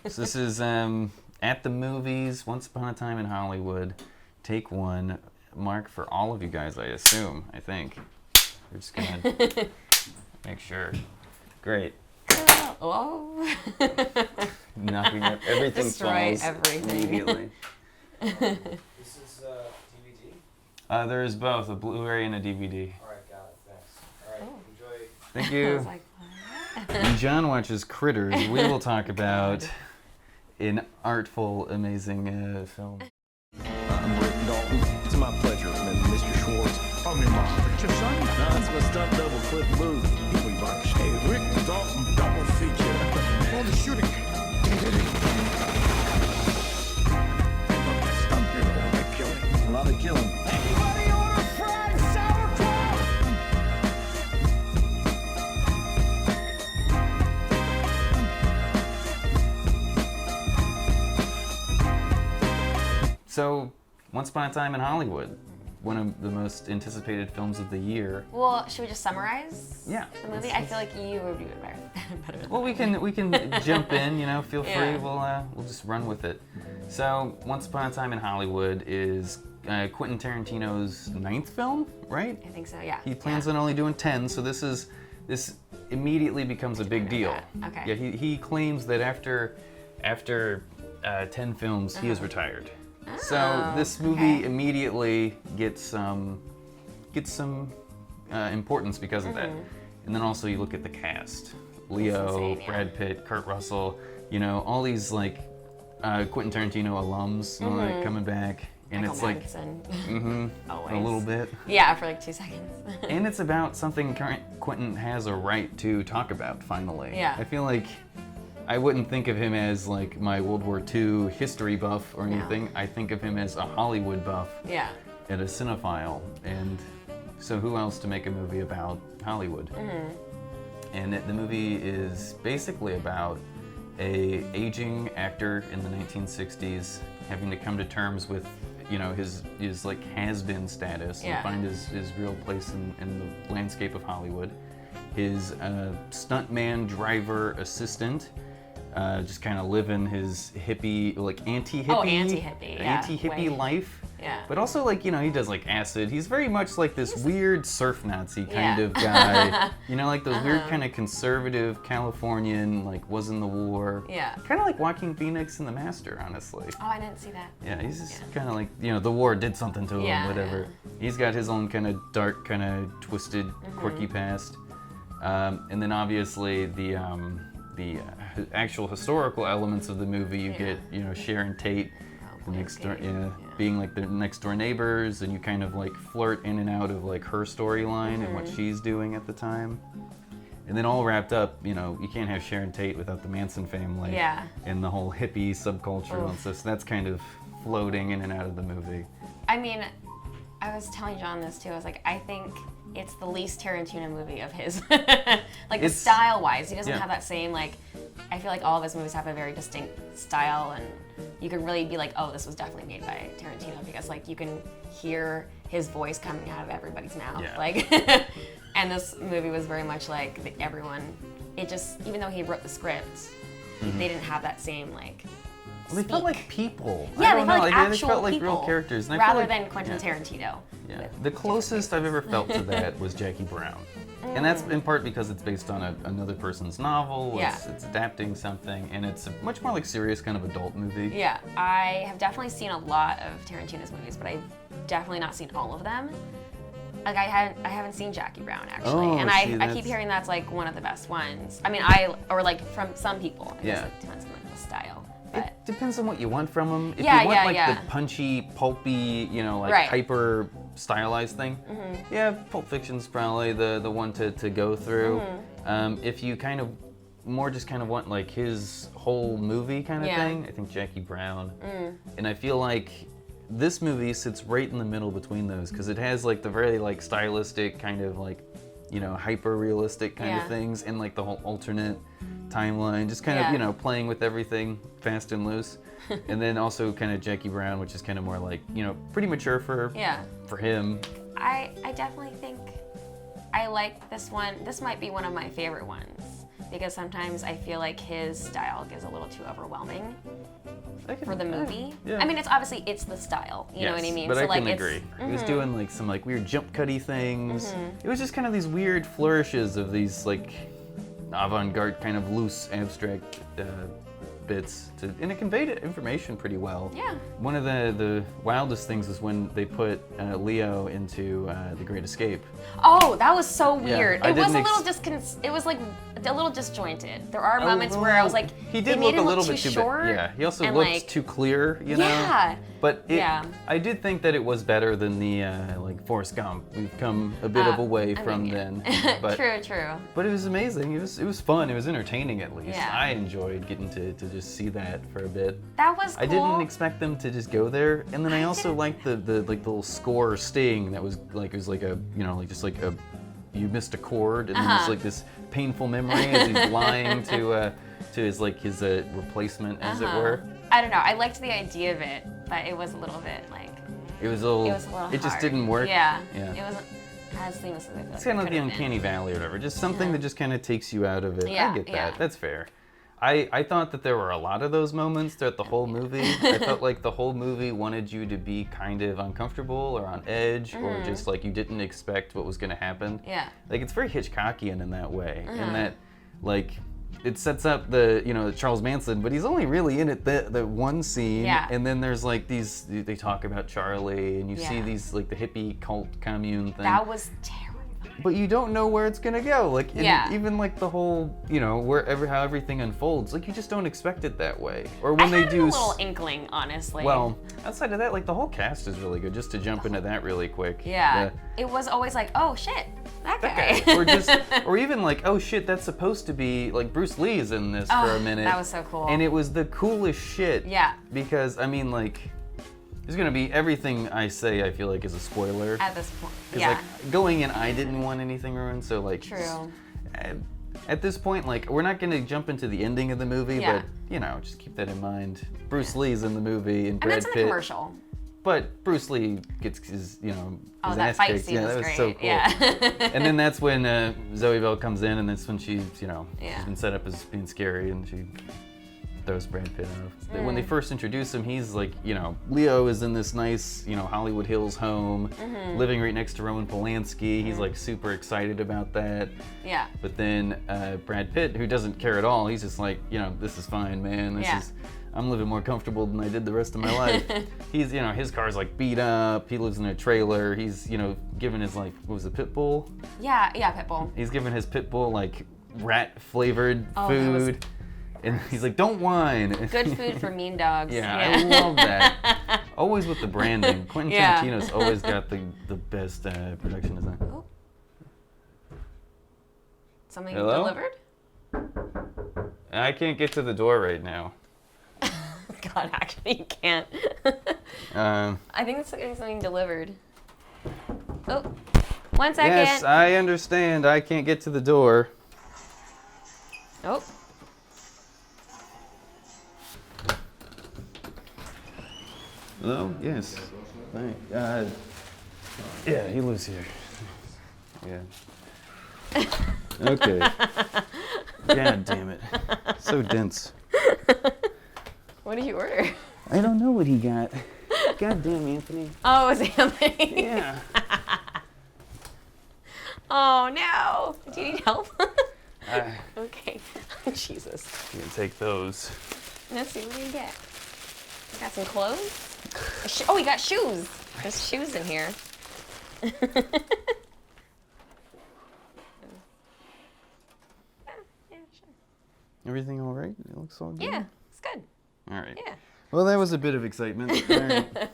So this is At the Movies, Once Upon a Time in Hollywood, take one. Mark for all of you guys, I assume. I think. We're just gonna make sure. Great. Oh. Knocking up everything. Destroy falls everything. immediately. This is DVD? There is both a Blu-ray and a DVD. Alright, got it, thanks. Alright, enjoy. Thank I you. was like, what? When John watches Critters, we will talk about an artful, amazing film. I'm Rick Dalton. It's my pleasure, Mr. Schwartz. I'm in my picture, son. No, it's my stunt double, Cliff Booth. We like to say Rick Dalton double feature. Oh, the shooting. Stunt hero, a lot of killing. A lot of killing. Anybody order fried sauerkraut? So, Once Upon a Time in Hollywood, one of the most anticipated films of the year. Well, should we just summarize Yeah. the movie? I feel like you reviewed it better than Well, we can jump in. Feel free. Yeah. We'll just run with it. So, Once Upon a Time in Hollywood is Quentin Tarantino's 9th film, right? I think so, yeah. He plans on only doing 10, so this immediately becomes a big deal. Okay. Yeah, he claims that after 10 films, he is retired. So Oh, this movie okay. immediately gets some importance because of that. And then also you look at the cast: Leo, insane, yeah. Brad Pitt, Kurt Russell. All these like Quentin Tarantino alums like, coming back, and Michael it's like Madsen. Always. a little bit. Yeah, for like 2 seconds. And it's about something Quentin has a right to talk about, finally. Yeah. I feel like I wouldn't think of him as like my World War II history buff or anything. I think of him as a Hollywood buff Yeah. and a cinephile. And so who else to make a movie about Hollywood? And the movie is basically about a aging actor in the 1960s having to come to terms with his like has-been status Yeah. and find his real place in the landscape of Hollywood. His stuntman, driver, assistant, just kind of living his hippie, like anti-hippie way. life. Yeah. But also, like, he does like acid. He's very much like this weird surf Nazi kind Yeah. of guy. Like those weird kind of conservative Californian, like was in the war. Yeah. Kind of like Joaquin Phoenix in The Master, honestly. Oh, I didn't see that. Yeah, he's just kind of like, the war did something to him, Yeah, whatever. He's got his own kind of dark, kind of twisted, quirky past. And then obviously the actual historical elements of the movie, you get, Sharon Tate, the next door, being like the next door neighbors, and you kind of like flirt in and out of like her storyline and what she's doing at the time. And then all wrapped up, you can't have Sharon Tate without the Manson family Yeah. and the whole hippie subculture and stuff. So that's kind of floating in and out of the movie. I mean, I was telling John this too. I was like, I think it's the least Tarantino movie of his. Like It's- style-wise, he doesn't yeah. have that same like. I feel like all of his movies have a very distinct style, and you can really be like, oh, this was definitely made by Tarantino because like you can hear his voice coming out of everybody's mouth. Yeah. Like, and this movie was very much like everyone. It just, even though he wrote the script, they didn't have that same like. Well, they felt speak. like people. Yeah, I they don't felt know, like they actual felt like people, real characters. And I feel rather like- than Quentin yeah. Tarantino. Yeah. with The different closest I've faces. ever felt to that was Jackie Brown. And that's in part because it's based on another person's novel, Yeah. it's adapting something, and it's a much more like serious kind of adult movie. Yeah, I have definitely seen a lot of Tarantino's movies, but I've definitely not seen all of them. Like I haven't seen Jackie Brown actually, Oh, and see, I keep that's- hearing that's like one of the best ones. I mean, or like from some people. I guess Yeah. it depends on like the style. But It depends on what you want from them. If Yeah, you want yeah, like yeah. the punchy, pulpy, like Right. hyper stylized thing, yeah, Pulp Fiction's probably the one to go through. If you kind of more just kind of want like his whole movie kind of Yeah. thing, I think Jackie Brown. And I feel like this movie sits right in the middle between those because it has like the very like stylistic kind of like hyper realistic kind Yeah. of things and like the whole alternate timeline, just kind Yeah. of playing with everything fast and loose. And then also kind of Jackie Brown, which is kind of more like pretty mature for yeah, him. I definitely think I like this one. This might be one of my favorite ones because sometimes I feel like his style gets a little too overwhelming for the movie. Yeah. I mean, it's obviously it's the style. You know what I mean? But so I like can it's, agree. He was doing like some like weird jump cutty things. It was just kind of these weird flourishes of these like avant-garde kind of loose abstract bits, and it conveyed information pretty well. Yeah. One of the wildest things was when they put Leo into The Great Escape. Oh, that was so weird. I It was a didn't little it was like a little disjointed. There are moments where I was like, he they did made look a him little too bit too short. Yeah, he also and, looked like, too clear, you know. Yeah. But Yeah. I did think that it was better than the like Forrest Gump. We've come a bit of a way from then. But, True. But it was amazing. It was fun. It was entertaining at least. Yeah. I enjoyed getting to just see that for a bit. That was cool. I didn't expect them to just go there, and then I also liked the like the little score sting that was like, it was like a, you know, like just like a, you missed a chord, and then there's like this painful memory as he's lying to his like his replacement, as it were. I don't know. I liked the idea of it, but it was a little bit like It was a little. it was a little It just hard. didn't work. Yeah. Yeah. It wasn't as seamless as I feel like It's kind of it like the could've been. uncanny valley or whatever. Just something that just kind of takes you out of it. Yeah, I get that. yeah. That's fair. I thought that there were a lot of those moments throughout the whole movie. I felt like the whole movie wanted you to be kind of uncomfortable or on edge, or just like you didn't expect what was going to happen. Yeah. Like it's very Hitchcockian in that way, in that like it sets up the, you know, Charles Manson, but he's only really in it the one scene. Yeah. And then there's like these, they talk about Charlie, and you see Yeah. these like the hippie cult commune thing. That was terrifying. But you don't know where it's gonna go. Like Yeah. even like the whole, you know, how everything unfolds. Like you just don't expect it that way. Or when I they had do. a little inkling, honestly. Well, outside of that, like the whole cast is really good. Just to jump into that really quick. Yeah. It was always like, oh shit, that guy. Or just, or even like, oh shit, that's supposed to be like Bruce Lee's in this for Oh, a minute. that was so cool. And it was the coolest shit. Yeah. Because I mean, like, there's gonna be everything I say. I feel like is a spoiler. At this point. 'Cause, Yeah. like, going in, I didn't want anything ruined, so like. True. At this point, like, we're not gonna jump into the ending of the movie, Yeah. but you know, just keep that in mind. Bruce Lee's in the movie, and And Brad that's in the Pitt. commercial. But Bruce Lee gets his, you know, Oh, his that ass fight kicked. scene Yeah, was that was great. so cool. Yeah. And then that's when Zoe Bell comes in, and that's when she's, you know, Yeah. she's been set up as being scary, and she throws Brad Pitt off. Mm. When they first introduce him, he's like, you know, Leo is in this nice, you know, Hollywood Hills home, Mm-hmm. living right next to Roman Polanski. He's like super excited about that. Yeah. But then Brad Pitt, who doesn't care at all, he's just like, you know, this is fine, man. Yeah. I'm living more comfortable than I did the rest of my life. He's, you know, his car's like beat up. He lives in a trailer. He's, you know, giving his like, what was it, pit bull? Yeah, Pitbull. He's giving his pit bull like rat flavored Oh, that was- food. And he's like, don't whine. Good food for mean dogs. Yeah, I love that. Always with the branding. Quentin Yeah. Tarantino's always got the best production design. Oh. Something Hello? delivered? I can't get to the door right now. God, actually, you can't. I think it's getting something delivered. Oh, 1 second. Yes, I understand. I can't get to the door. Oh. Hello? Yes. Hi. Yeah, he lives here. Yeah. Okay. God damn it. So dense. What did you order? I don't know what he got. God damn, Anthony. Oh, it was Anthony. Yeah. Oh, no. Do you need help? I Okay. Jesus. can take those. Let's see what we get. Got some clothes? Oh, we got shoes. There's shoes in here. Yeah, sure. Everything all right? It looks all good? Yeah, it's good. All right. Yeah. Well, that was a bit of excitement. All right.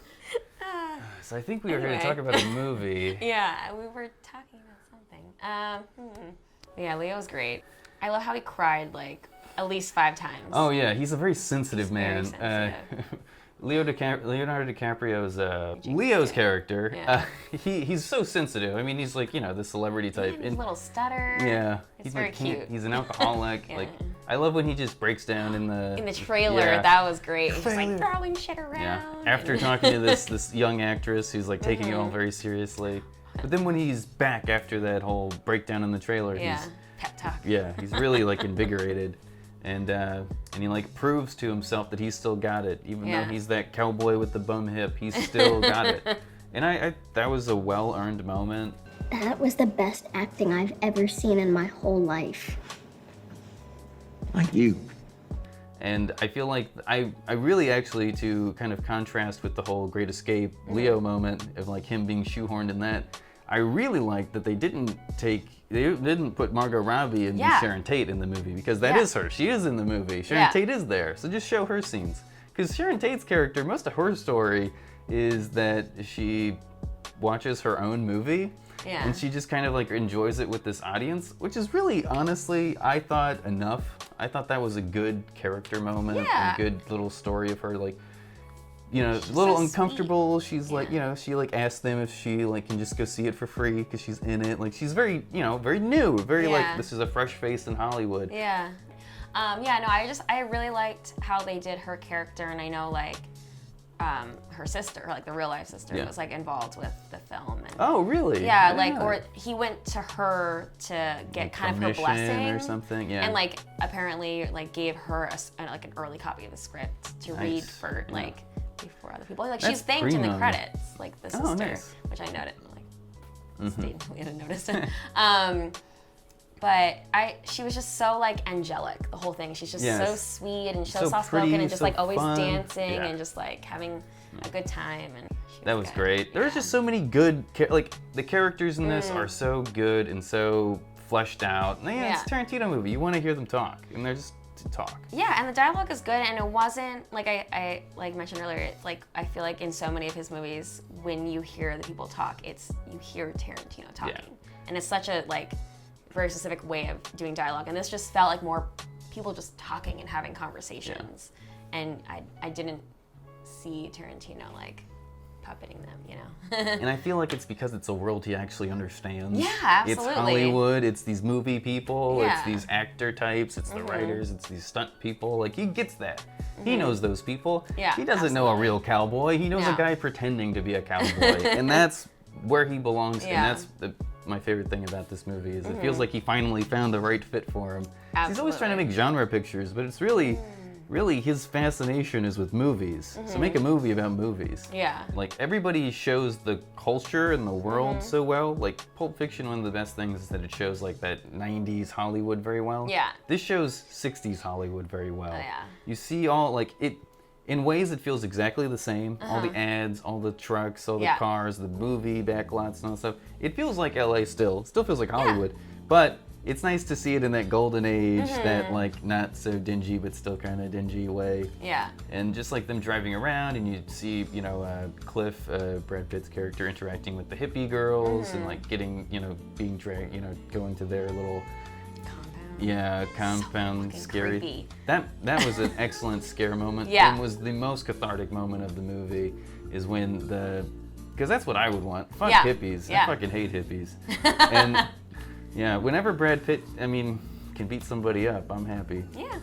So I think we were here to Anyway. talk about a movie. Yeah, we were talking about something. Yeah, Leo's great. I love how he cried like at least 5 times. Oh yeah, he's a very sensitive man. very sensitive. Leonardo DiCaprio's Leo's character. Yeah. He's so sensitive. I mean, he's like, you know, the celebrity type. And his little stutter. Yeah, It's he's very like can't- cute. He's an alcoholic. Yeah. Like, I love when he just breaks down in the trailer. Yeah. That was great. He's just Failure. like throwing shit around. Yeah. After talking to this young actress who's like taking it all very seriously, but then when he's back after that whole breakdown in the trailer, Yeah. pep talk. Yeah, he's really like invigorated, and he like proves to himself that he's still got it, even though he's that cowboy with the bum hip. He's still got it, and I that was a well-earned moment. That was the best acting I've ever seen in my whole life. Thank you. And I feel like I really actually, to kind of contrast with the whole Great Escape Leo moment of like him being shoehorned in that, I really like that they didn't put Margot Robbie and Sharon Tate in the movie, because that is her. She is in the movie. Sharon Tate is there. So just show her scenes. Because Sharon Tate's character, most of her story is that she watches her own movie. Yeah. And she just kind of like enjoys it with this audience, which is really, honestly, I thought enough. I thought that was a good character moment, a good little story of her, like, you know, a little so uncomfortable. She's like, you know, she like asked them if she like can just go see it for free because she's in it. Like, she's very, you know, very new, very like, this is a fresh face in Hollywood. Yeah. Yeah, no, I really liked how they did her character, and I know like her sister, like the real life sister, was like involved with the film. And, oh, really? Yeah, like, or he went to her to get like kind of her blessing or something. Yeah. And like apparently like gave her like an early copy of the script to read for like before other people. Like, she's thanked in the credits, like the sister, which I noted. Like, stayed until we didn't notice it. But she was just so like angelic, the whole thing. She's just so sweet and so soft-spoken and just like always dancing and just like having a good time. And that was great. There's just so many good, like the characters in this are so good and so fleshed out. And it's a Tarantino movie. You want to hear them talk, and they're just to talk. Yeah, and the dialogue is good, and it wasn't like I like mentioned earlier. It's like I feel like in so many of his movies, when you hear the people talk, you hear Tarantino talking, and it's such a like very specific way of doing dialogue. And this just felt like more people just talking and having conversations, and I didn't see Tarantino like puppeting them, you know. And I feel like it's because it's a world he actually understands. Yeah, absolutely. It's Hollywood, it's these movie people, it's these actor types, it's the writers, it's these stunt people. Like, he gets that. He knows those people. Yeah, he doesn't know a real cowboy. He knows a guy pretending to be a cowboy. And that's where he belongs. And that's my favorite thing about this movie is it feels like he finally found the right fit for him. Absolutely. He's always trying to make genre pictures, but it's really his fascination is with movies. So make a movie about movies. Yeah. Like, everybody shows the culture and the world so well. Like, Pulp Fiction, one of the best things is that it shows like that 90s Hollywood very well. Yeah. This shows 60s Hollywood very well. Oh, yeah. You see all, like, it, in ways it feels exactly the same. All the ads, all the trucks, all the cars, the movie backlots and all that stuff. It feels like LA still. It still feels like Hollywood. But it's nice to see it in that golden age, that like not so dingy but still kind of dingy way. Yeah. And just like them driving around, and you see, you know, Cliff, Brad Pitt's character, interacting with the hippie girls and like getting, you know, being dragged, you know, going to their little compound, so scary. creepy. That was an excellent scare moment. Yeah. And was the most cathartic moment of the movie is when because that's what I would want. Fuck hippies. Yeah. I fucking hate hippies. And yeah, whenever Brad Pitt, can beat somebody up, I'm happy. Yeah.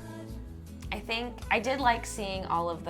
I think I did like seeing all of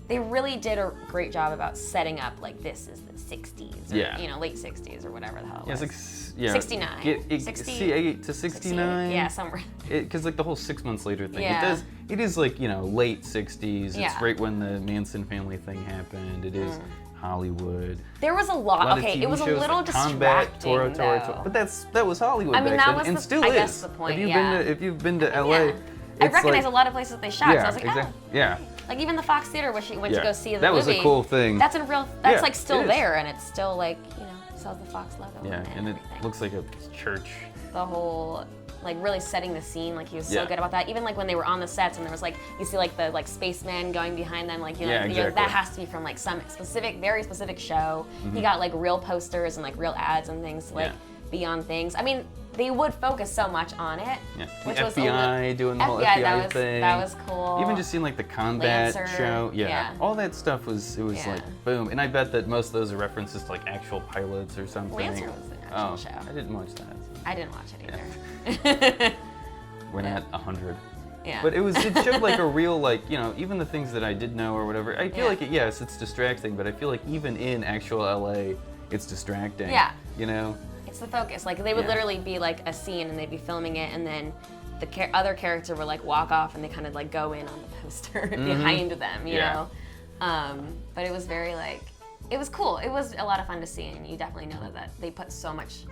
they really did a great job about setting up like this is the 60s or, you know, late 60s or whatever the hell it was. 69. 68 to 69. Yeah, somewhere. Because like the whole 6 months later thing, Yeah. it is like, you know, late 60s. Yeah. It's right when the Manson family thing happened. It is Hollywood. There was a lot. of Okay, TV it was a shows, little like distracting Combat, Toro, though. but that was Hollywood I mean, back that then, was and the- still I is. guess the point, If you've been to LA, Yeah. I it's recognize like, a lot of places they shot, so I was like, yeah. Like even the Fox Theater where she went to go see the That movie. was a cool thing. That's like Yeah, still it is. there, and it's still like, you know, sells the Fox logo. Yeah, and it everything. looks like a church. The whole like really setting the scene, like he was so Yeah. good about that. Even like when they were on the sets and there was like you see like the like spaceman going behind them, like you know, Yeah, you know, exactly. that has to be from like some very specific show. He got like real posters and like real ads and things to like be on things. I mean, they would focus so much on it. Yeah. Which The was FBI doing the whole FBI thing. That was cool. Even just seeing like the combat Lancer, show, yeah. all that stuff was Yeah. like boom. And I bet that most of those are references to like actual pilots or something. Lancer was an actual show. I didn't watch that. I didn't watch it either. We're not 100. Yeah. But it showed like a real, like, you know, even the things that I did know or whatever. I feel like yes, it's distracting, but I feel like even in actual LA, it's distracting. Yeah. You know. It's the focus. Like they would literally be like a scene and they'd be filming it, and then the other character would like walk off and they kind of like go in on the poster behind them, you know. But it was very like, it was cool. It was a lot of fun to see, and you definitely know that they put so much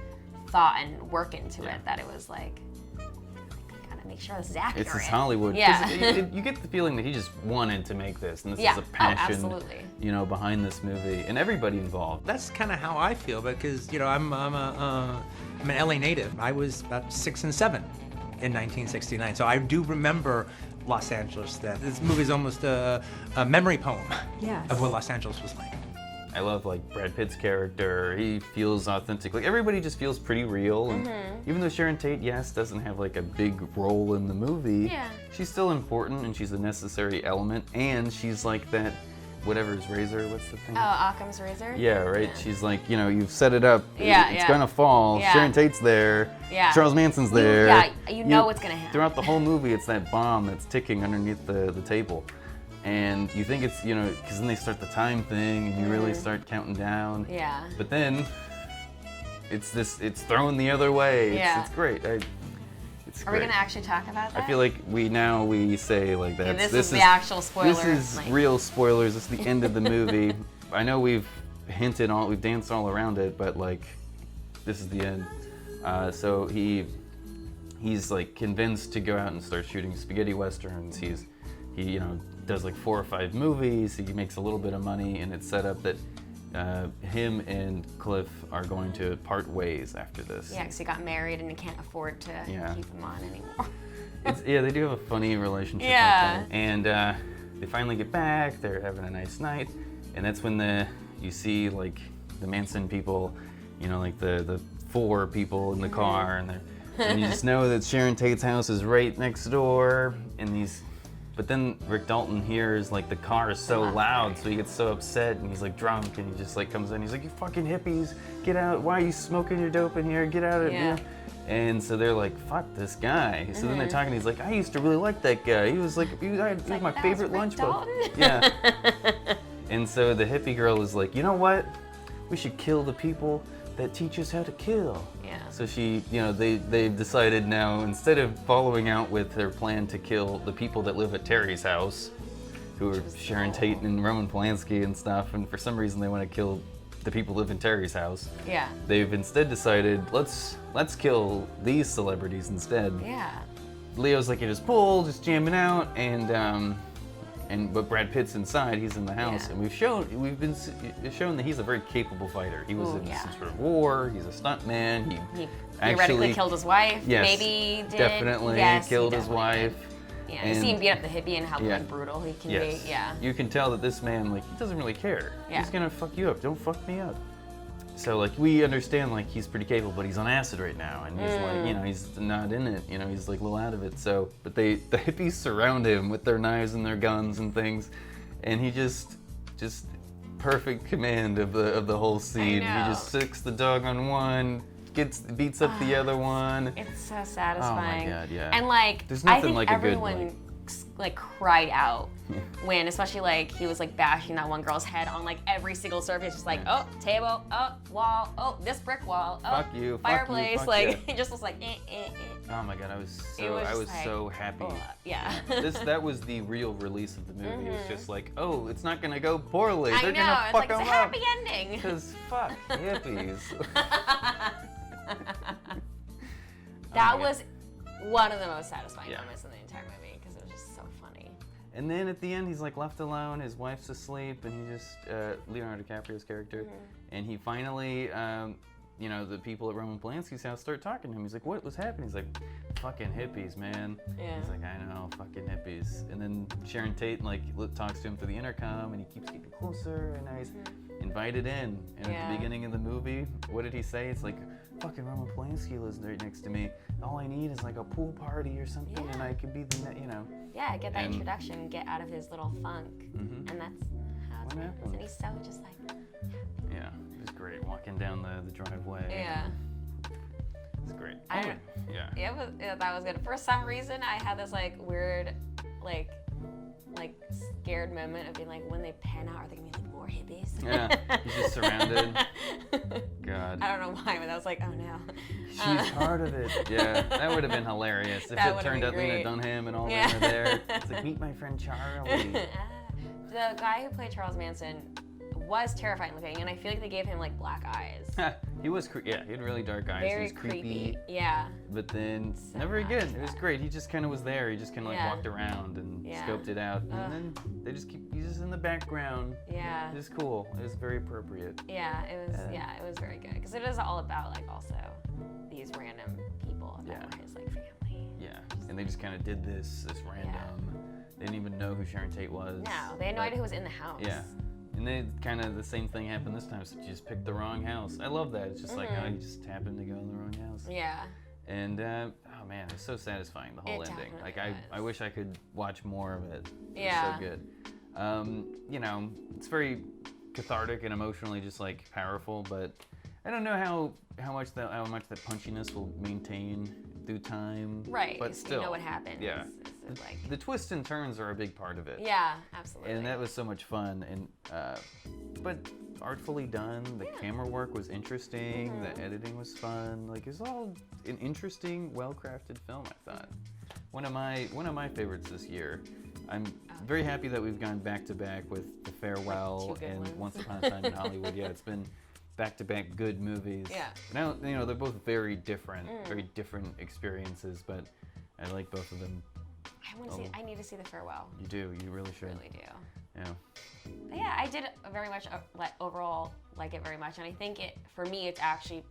thought and work into it that it was like, gotta make sure this is accurate. It's his Hollywood. Yeah. You get the feeling that he just wanted to make this, and this is a passion, you know, behind this movie, and everybody involved. That's kind of how I feel, because you know I'm an LA native. I was about 6 and 7 in 1969, so I do remember Los Angeles then. This movie is almost a memory poem of what Los Angeles was like. I love like Brad Pitt's character. He feels authentic. Like everybody just feels pretty real. And even though Sharon Tate, yes, doesn't have like a big role in the movie, she's still important and she's a necessary element. And she's like that, whatever's razor. What's the thing? Oh, Occam's razor. Yeah, right. She's like, you know, you've set it up. Yeah, it's gonna fall. Yeah. Sharon Tate's there. Yeah. Charles Manson's there. Yeah, you know what's gonna happen. Throughout the whole movie, it's that bomb that's ticking underneath the table. And you think it's, you know, because then they start the time thing and you really start counting down. Yeah. But then it's thrown the other way. It's great. It's Are we gonna actually talk about that? I feel like we say like that. This is the actual spoiler. This is real spoilers. This is the end of the movie. I know we've danced all around it, but like this is the end. So he's like convinced to go out and start shooting spaghetti westerns. He you know does like 4 or 5 movies. He makes a little bit of money, and it's set up that him and Cliff are going to part ways after this. Yeah, because he got married and he can't afford to keep him on anymore. They do have a funny relationship. Yeah. Like that. And they finally get back. They're having a nice night, and that's when you see like the Manson people, you know, like the 4 people in the car, and you just know that Sharon Tate's house is right next door, and But then Rick Dalton hears like the car is so loud, so he gets so upset and he's like drunk, and he just like comes in. He's like, "You fucking hippies, get out! Why are you smoking your dope in here? Get out of here!" And so they're like, "Fuck this guy." So then they're talking. He's like, "I used to really like that guy. He was like, he was my favorite lunch buddy." Yeah. And so the hippie girl is like, "You know what? We should kill the people that teach us how to kill." Yeah. So she, you know, they've decided now, instead of following out with their plan to kill the people that live at Terry's house, who are Sharon Tate and Roman Polanski and stuff, and for some reason they want to kill the people who live in Terry's house. Yeah. They've instead decided, let's kill these celebrities instead. Yeah. Leo's like at his pool, just jamming out, but Brad Pitt's inside. He's in the house, and we've been shown that he's a very capable fighter. He was in some sort of war. He's a stuntman. He theoretically killed his wife. Yes, maybe did. Definitely killed his wife. Did. Yeah, you see him beat up the hippie and how like, brutal he can be. Yeah. You can tell that this man, like, he doesn't really care. Yeah. He's gonna fuck you up. Don't fuck me up. So like we understand like he's pretty capable, but he's on acid right now, and he's like, you know, he's not in it, you know, he's like a little out of it. So, but the hippies surround him with their knives and their guns and things, and he just perfect command of the whole scene. He just sicks the dog on one, beats up the other one. It's so satisfying. Oh my god, yeah. And like, there's nothing I think like everyone a good, like cried out when, especially like he was like bashing that one girl's head on like every single surface, just like, oh, table, oh, wall, oh, this brick wall, oh, fuck you, fireplace, fuck like it just was like, Oh my god, I was so happy. Yeah. That was the real release of the movie. It's just like, oh, it's not gonna go poorly. I They're know, gonna it's fuck like it's them a happy up. ending. Because fuck hippies. That was one of the most satisfying moments in the entire movie because it was just so funny. And then at the end, he's like left alone. His wife's asleep, and he just Leonardo DiCaprio's character, and he finally, you know, the people at Roman Polanski's house start talking to him. He's like, "What was happening?" He's like, "Fucking hippies, man." Yeah. He's like, "I know, fucking hippies." And then Sharon Tate like talks to him through the intercom, and he keeps getting closer, and now he's invited in. And at the beginning of the movie, what did he say? It's like, fucking Roman Polanski lives right next to me. All I need is like a pool party or something, and I could be the, you know. Yeah, get that introduction, get out of his little funk, and that's how it happens. And he's so just like. Yeah, it was great walking down the driveway. Yeah. It's great. That was good. For some reason, I had this like weird, like like scared moment of being like, when they pan out, are they gonna be like more hippies? Yeah, he's just surrounded. God. I don't know why, but I was like, oh no. She's part of it. Yeah, that would have been hilarious if That it turned out been Lena great. Dunham and all Yeah. them are there. It's like, meet my friend Charlie. The guy who played Charles Manson was terrifying looking, and I feel like they gave him like black eyes. He was, yeah, he had really dark eyes. Very he was creepy. Yeah. But then So never much again. It was that. great. He just kind of was there. He just kind of like Yeah. walked around and Yeah. scoped it out. And Ugh. then they just he's just in the background. Yeah. It was cool. It was very appropriate. Yeah, it was very good because it is all about like also these random people that Yeah. were his like family. Yeah. And they just kind of did this random. They didn't even know who Sharon Tate was. No, they had no but- idea who was in the house. Yeah. And then kind of the same thing happened this time. So you just picked the wrong house. I love that. It's just like, oh, you just happened to go in the wrong house. Yeah. And oh man, it's so satisfying, the whole It ending. definitely Like I was. wish I could watch more of it. Yeah. It's so good. You know, it's very cathartic and emotionally just like powerful, but I don't know how much that punchiness will maintain through time. Right. But so still, you know what happens. Yeah. It's like, The twists and turns are a big part of it. yeah, absolutely. And that was so much fun, and but artfully done. The camera work was interesting. Mm-hmm. The editing was fun. Like it's all an interesting, well-crafted film. I thought one of my favorites this year. I'm very happy that we've gone back to back with The Farewell two good and ones. Once Upon a Time in Hollywood. Yeah, it's been back-to-back good movies. Yeah. Now they're both very different experiences, but I like both of them. I want to see. I need to see The Farewell. You do. You really should. Really do. Yeah. But yeah, I did very much overall like it very much, and I think for me it's actually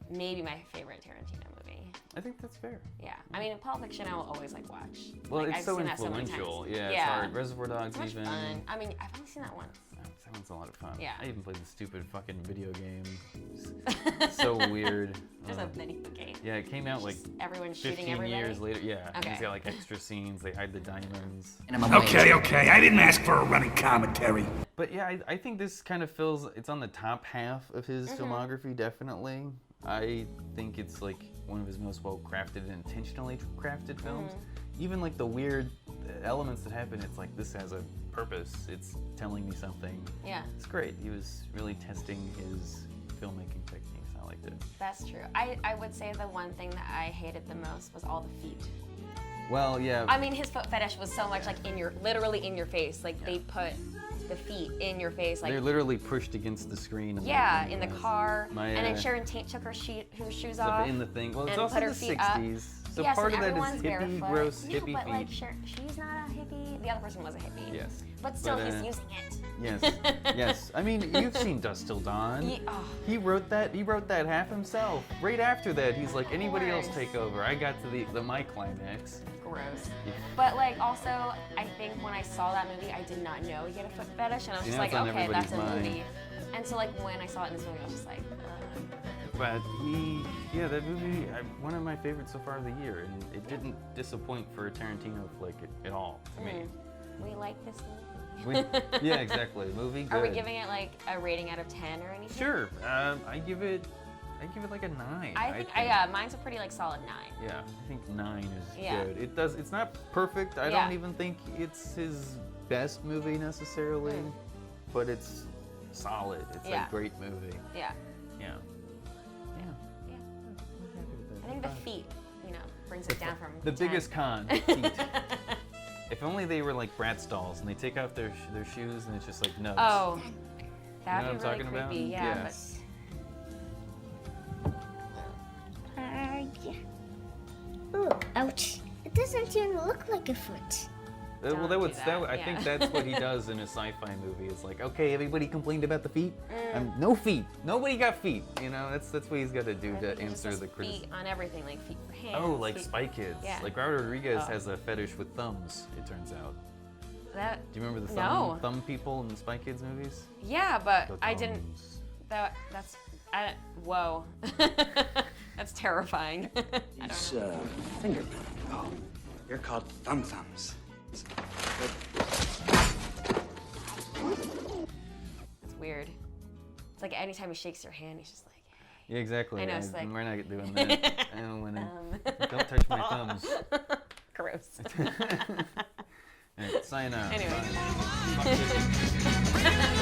maybe my favorite Tarantino movie. I think that's fair. Yeah, I mean, Pulp Fiction I will always like watch. Well, Like, it's I've so seen that so many influential. times. Yeah, it's hard. Reservoir Dogs It's much even. fun. I mean, I've only seen that once. That one's a lot of fun. Yeah. I even played the stupid fucking video game. It's so weird. There's a video game. Yeah, it came out like Everyone's shooting 15 everybody. years later. Yeah. And Okay. it's got like extra scenes. They hide the diamonds. Okay, I didn't ask for a running commentary. But yeah, I think this kind of it's on the top half of his Mm-hmm. filmography, definitely. I think it's like one of his most well-crafted and intentionally crafted films. Mm-hmm. Even like the weird elements that happen, it's like this has a purpose. It's telling me something. Yeah, It's great. He was really testing his filmmaking techniques. I liked it. that's true. I would say the one thing that I hated the most was all the feet. Well, yeah. I mean, his foot fetish was so much like literally in your face. Like they put the feet in your face. Like they're literally pushed against the screen. yeah, in the car. My, and then Sharon Tate took her shoes stuff off. in the thing. Well, it's and also put her the feet 60s. So yes, part and of that everyone's is hippie, barefoot. gross No, hippie but feet. like she's not a hippie. The other person was a hippie. Yes. But still, But, he's using it. Yes, yes. I mean, you've seen Dust Till Dawn. He wrote that half himself. Right after that, he's like, anybody else course. take over. I got to my climax. Gross. But like also, I think when I saw that movie, I did not know he had a foot fetish, and I was See, just now like, it's on okay, that's a everybody's movie. And so like when I saw it in this movie, I was just like, But that movie, one of my favorites so far of the year, and it didn't disappoint for a Tarantino flick at all to me. we like this movie. Yeah, exactly. Movie. Good. Are we giving it like a rating out of 10 or anything? Sure. I give it like a 9. I think mine's a pretty like solid 9. Yeah, I think 9 is Yeah. good. It's not perfect. I Yeah. don't even think it's his best movie necessarily, but it's solid. It's Yeah. a great movie. Yeah. Yeah. Yeah. I think the feet, brings it down from The 10. biggest con, the feet. If only they were like Bratz dolls and they take off their shoes and it's just like nuts. Oh, that You know would what be I'm really talking creepy. about? Yeah, Yes. Ouch. It doesn't even look like a foot. Well, Don't do that, I think yeah. that's what he does in a sci-fi movie. It's like, okay, everybody complained about the feet. No feet. Nobody got feet. That's what he's got to do I to think he just answer says the criticism. feet on everything, like feet for hands. Oh, like feet- Spy Kids. Yeah. Like Robert Rodriguez Oh. has a fetish with thumbs, it turns out. That. Do you remember the No. thumb people in the Spy Kids movies? Yeah, but The I didn't. thumbs. Whoa. That's terrifying. I don't It's know. fingerprint. Oh, you're called thumbs. It's weird. It's like anytime he shakes your hand, he's just like, hey. Yeah, exactly. I know, it's like- We're not doing that. I don't want to. Don't touch my thumbs. Gross. It's Sayonara. Anyway. Bye.